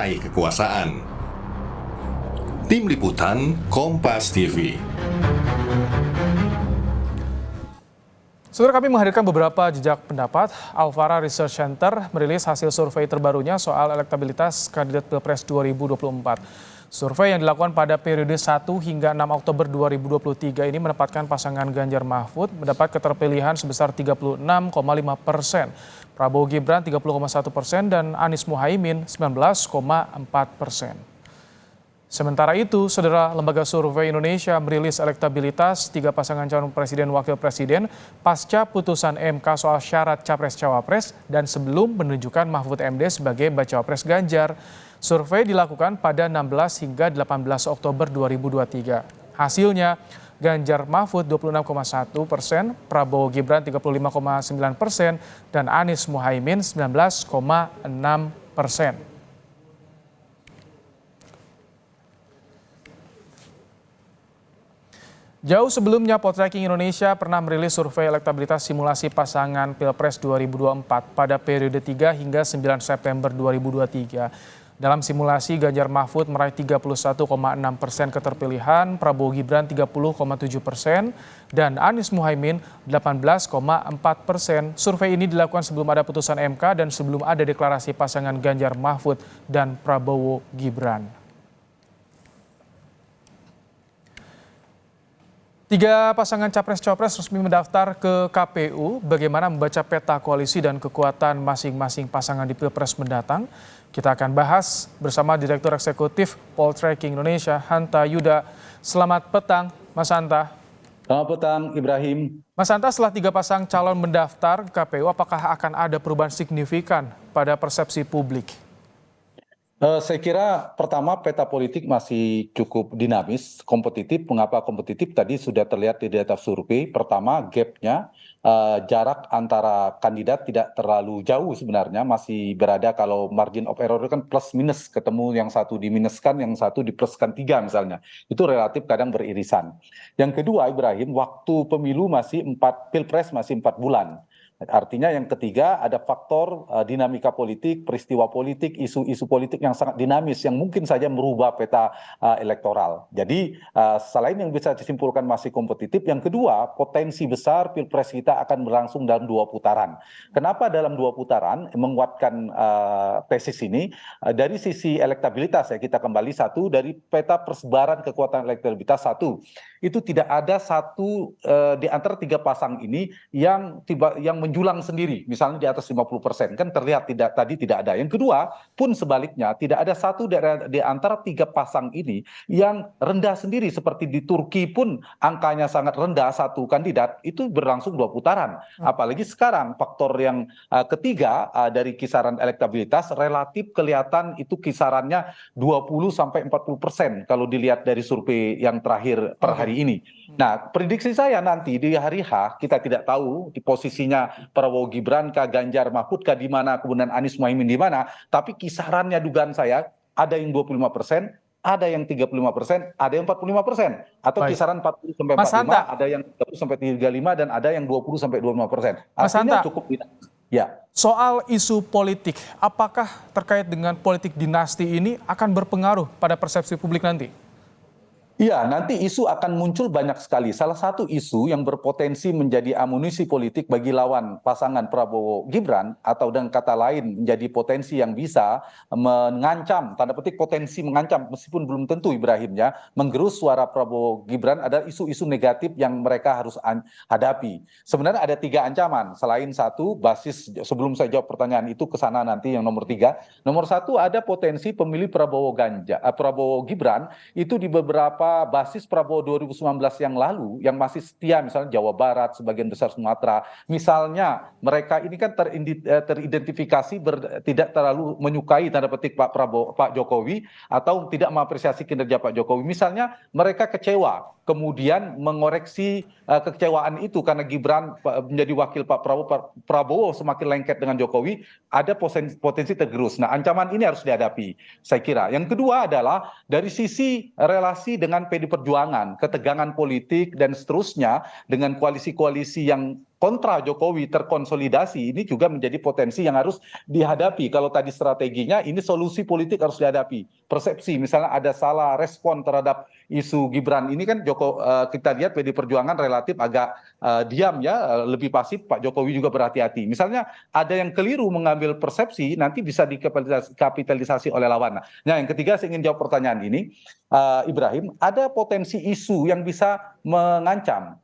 kekuasaan. Tim Liputan Kompas TV. Saudara, kami menghadirkan beberapa jejak pendapat. Alfara Research Center merilis hasil survei terbarunya soal elektabilitas kandidat Pilpres 2024. Survei yang dilakukan pada periode 1 hingga 6 Oktober 2023 ini menempatkan pasangan Ganjar Mahfud mendapat keterpilihan sebesar 36,5%, Prabowo Gibran 30,1% dan Anies Muhaimin 19,4%. Sementara itu, Saudara, Lembaga Survei Indonesia merilis elektabilitas 3 pasangan calon presiden wakil presiden pasca putusan MK soal syarat capres-cawapres dan sebelum menunjukkan Mahfud MD sebagai bacawa pres Ganjar. Survei dilakukan pada 16 hingga 18 Oktober 2023. Hasilnya, Ganjar Mahfud 26,1%, Prabowo Gibran 35,9%, dan Anies Muhaimin 19,6%. Jauh sebelumnya, Poltreking Indonesia pernah merilis survei elektabilitas simulasi pasangan Pilpres 2024 pada periode 3 hingga 9 September 2023. Dalam simulasi, Ganjar Mahfud meraih 31,6% keterpilihan, Prabowo Gibran 30,7%, dan Anies Muhaimin 18,4%. Survei ini dilakukan sebelum ada putusan MK dan sebelum ada deklarasi pasangan Ganjar Mahfud dan Prabowo Gibran. 3 pasangan capres-cawapres resmi mendaftar ke KPU. Bagaimana membaca peta koalisi dan kekuatan masing-masing pasangan di Pilpres mendatang? Kita akan bahas bersama Direktur Eksekutif Poltreking Indonesia, Hanta Yuda. Selamat petang, Mas Hanta. Selamat petang, Ibrahim. Mas Hanta, setelah 3 pasang calon mendaftar ke KPU, apakah akan ada perubahan signifikan pada persepsi publik? Saya kira pertama peta politik masih cukup dinamis, kompetitif. Mengapa kompetitif? Tadi sudah terlihat di data survei. Pertama, gapnya, jarak antara kandidat tidak terlalu jauh sebenarnya. Masih berada, kalau margin of error kan plus minus, ketemu yang satu diminuskan, yang satu dipluskan 3 misalnya. Itu relatif kadang beririsan. Yang kedua, Ibrahim, waktu pemilu masih Pilpres masih 4 bulan. Artinya yang ketiga ada faktor dinamika politik, peristiwa politik, isu-isu politik yang sangat dinamis yang mungkin saja merubah peta elektoral. Jadi selain yang bisa disimpulkan masih kompetitif, yang kedua potensi besar Pilpres kita akan berlangsung dalam 2 putaran. Kenapa dalam 2 putaran? Menguatkan tesis ini dari sisi elektabilitas ya, kita kembali satu dari peta persebaran kekuatan elektabilitas satu. Itu tidak ada satu di antara 3 pasang ini yang menjulang sendiri, misalnya di atas 50%, kan terlihat tadi tidak ada. Yang kedua pun sebaliknya, tidak ada satu di antara 3 pasang ini yang rendah sendiri, seperti di Turki pun angkanya sangat rendah, satu kandidat itu berlangsung 2 putaran. Apalagi sekarang faktor yang ketiga dari kisaran elektabilitas relatif kelihatan itu kisarannya 20-40% kalau dilihat dari survei yang terakhir per hari ini. Nah, prediksi saya nanti di hari H kita tidak tahu di posisinya Prabowo Gibran kah, Ganjar Mahfud kah, di mana, kemudian Anies Muhaimin di mana, tapi kisarannya dugaan saya ada yang 25%, ada yang 35%, ada yang 45%, atau Baik. kisaran 40 sampai 45, ada yang 30 sampai 35, dan ada yang 20 sampai 25%. Artinya cukup dinamis. Ya. Soal isu politik, apakah terkait dengan politik dinasti ini akan berpengaruh pada persepsi publik nanti? Iya, nanti isu akan muncul banyak sekali. Salah satu isu yang berpotensi menjadi amunisi politik bagi lawan pasangan Prabowo Gibran, atau dengan kata lain menjadi potensi yang bisa mengancam, tanda petik potensi mengancam, meskipun belum tentu Ibrahim ya, menggerus suara Prabowo Gibran, ada isu-isu negatif yang mereka harus hadapi. Sebenarnya ada 3 ancaman, selain satu basis, sebelum saya jawab pertanyaan itu ke sana nanti yang nomor 3. Nomor 1 ada potensi pemilih Prabowo Gibran itu di beberapa basis Prabowo 2019 yang lalu yang masih setia, misalnya Jawa Barat, sebagian besar Sumatera, misalnya mereka ini kan teridentifikasi tidak terlalu menyukai, tanda petik, Pak Jokowi, atau tidak mengapresiasi kinerja Pak Jokowi. Misalnya mereka kecewa, kemudian mengoreksi kekecewaan itu karena Gibran menjadi wakil Pak Prabowo semakin lengket dengan Jokowi, ada potensi tergerus. Nah, ancaman ini harus dihadapi, saya kira. Yang kedua adalah dari sisi relasi dengan PD Perjuangan, ketegangan politik dan seterusnya dengan koalisi-koalisi yang kontra Jokowi terkonsolidasi, ini juga menjadi potensi yang harus dihadapi. Kalau tadi strateginya, ini solusi politik harus dihadapi. Persepsi, misalnya ada salah respon terhadap isu Gibran, ini kan kita lihat PD Perjuangan relatif agak diam ya, lebih pasif. Pak Jokowi juga berhati-hati. Misalnya ada yang keliru mengambil persepsi, nanti bisa dikapitalisasi oleh lawan. Nah, yang ketiga saya ingin jawab pertanyaan ini, Ibrahim, ada potensi isu yang bisa mengancam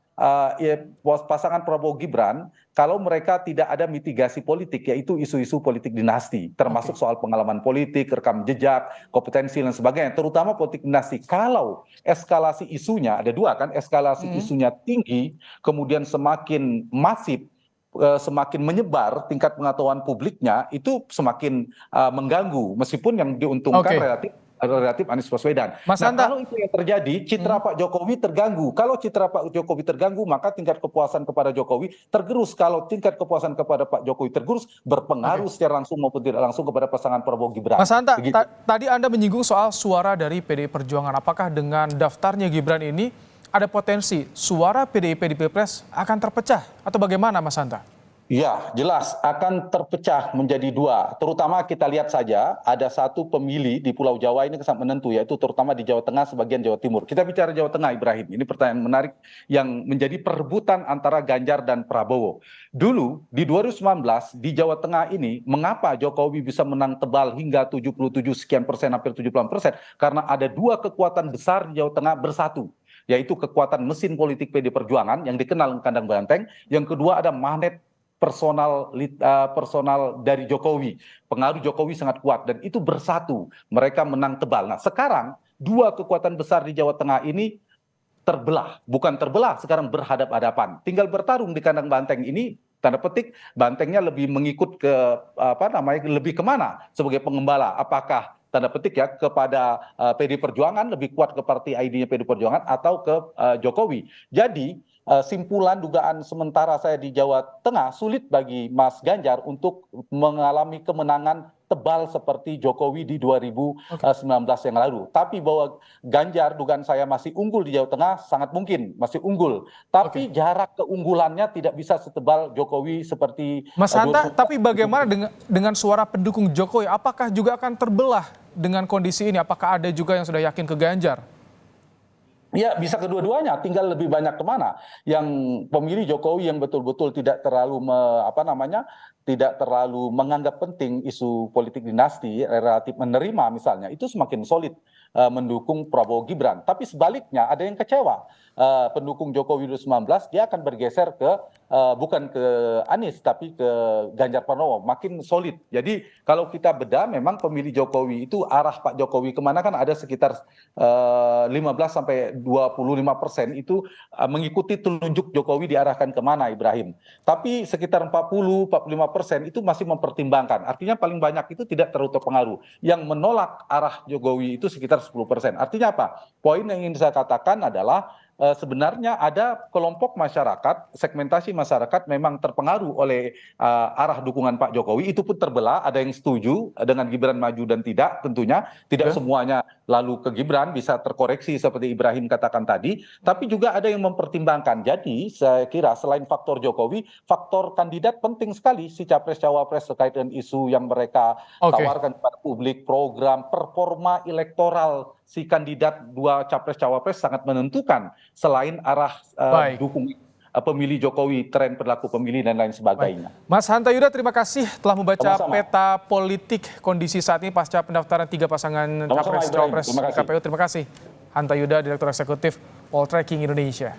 pasangan Prabowo Gibran kalau mereka tidak ada mitigasi politik, yaitu isu-isu politik dinasti, termasuk soal pengalaman politik, rekam jejak, kompetensi dan sebagainya, terutama politik dinasti. Kalau eskalasi isunya ada dua kan, eskalasi isunya tinggi, kemudian semakin masif, semakin menyebar tingkat pengetahuan publiknya, itu semakin mengganggu, meskipun yang diuntungkan relatif Anies Baswedan. Mas Nah, Hanta, kalau itu yang terjadi, citra Pak Jokowi terganggu. Kalau citra Pak Jokowi terganggu, maka tingkat kepuasan kepada Jokowi tergerus. Kalau tingkat kepuasan kepada Pak Jokowi tergerus, berpengaruh secara langsung maupun tidak langsung kepada pasangan Prabowo Gibran. Mas Hanta, tadi Anda menyinggung soal suara dari PDI Perjuangan. Apakah dengan daftarnya Gibran ini ada potensi suara PDIP di Pilpres akan terpecah? Atau bagaimana, Mas Hanta? Ya, jelas akan terpecah menjadi dua. Terutama kita lihat saja ada satu pemilih di Pulau Jawa ini sangat menentu, yaitu terutama di Jawa Tengah sebagian Jawa Timur. Kita bicara Jawa Tengah, Ibrahim. Ini pertanyaan menarik yang menjadi perebutan antara Ganjar dan Prabowo. Dulu di 2019 di Jawa Tengah ini, mengapa Jokowi bisa menang tebal hingga 77 sekian persen, hampir 70%? Karena ada dua kekuatan besar di Jawa Tengah bersatu, yaitu kekuatan mesin politik PD Perjuangan yang dikenal kandang banteng. Yang kedua ada magnet personal dari Jokowi, pengaruh Jokowi sangat kuat dan itu bersatu, mereka menang tebal. Nah, sekarang dua kekuatan besar di Jawa Tengah ini terbelah, bukan terbelah, sekarang berhadap-hadapan, tinggal bertarung di kandang banteng ini. Tanda petik, bantengnya lebih mengikut ke lebih kemana sebagai pengembala, apakah tanda petik ya kepada PD Perjuangan, lebih kuat ke partai ID-nya PD Perjuangan atau ke Jokowi. Jadi simpulan dugaan sementara saya di Jawa Tengah, sulit bagi Mas Ganjar untuk mengalami kemenangan tebal seperti Jokowi di 2019 yang lalu. Tapi bahwa Ganjar dugaan saya masih unggul di Jawa Tengah, sangat mungkin masih unggul. Tapi jarak keunggulannya tidak bisa setebal Jokowi seperti Mas Hanta, tapi bagaimana dengan suara pendukung Jokowi? Apakah juga akan terbelah dengan kondisi ini? Apakah ada juga yang sudah yakin ke Ganjar? Ya, bisa kedua-duanya, tinggal lebih banyak kemana. Yang pemilih Jokowi yang betul-betul tidak terlalu tidak terlalu menganggap penting isu politik dinasti, relatif menerima misalnya, itu semakin solid mendukung Prabowo Gibran. Tapi sebaliknya ada yang kecewa, pendukung Jokowi 2019 dia akan bergeser ke bukan ke Anies tapi ke Ganjar Pranowo, makin solid. Jadi kalau kita bedah, memang pemilih Jokowi itu arah Pak Jokowi kemana kan ada sekitar 15-25% itu mengikuti telunjuk Jokowi diarahkan kemana, Ibrahim. Tapi sekitar 40-45% itu masih mempertimbangkan. Artinya paling banyak itu tidak terlalu terpengaruh. Yang menolak arah Jokowi itu sekitar 10%. Artinya apa? Poin yang ingin saya katakan adalah sebenarnya ada kelompok masyarakat, segmentasi masyarakat memang terpengaruh oleh arah dukungan Pak Jokowi, itu pun terbelah, ada yang setuju dengan Gibran maju dan tidak, tentunya tidak semuanya lalu ke Gibran, bisa terkoreksi seperti Ibrahim katakan tadi, tapi juga ada yang mempertimbangkan. Jadi saya kira selain faktor Jokowi, faktor kandidat penting sekali, si capres-cawapres terkait dengan isu yang mereka tawarkan kepada publik, program, performa elektoral si kandidat dua capres-cawapres sangat menentukan, selain arah dukung pemilih Jokowi, tren perilaku pemilih dan lain sebagainya. Mas Hanta Yuda, terima kasih telah membaca peta politik kondisi saat ini pasca pendaftaran 3 pasangan capres-cawapres di KPU. Terima kasih. Hanta Yuda, Direktur Eksekutif Poltreking Indonesia.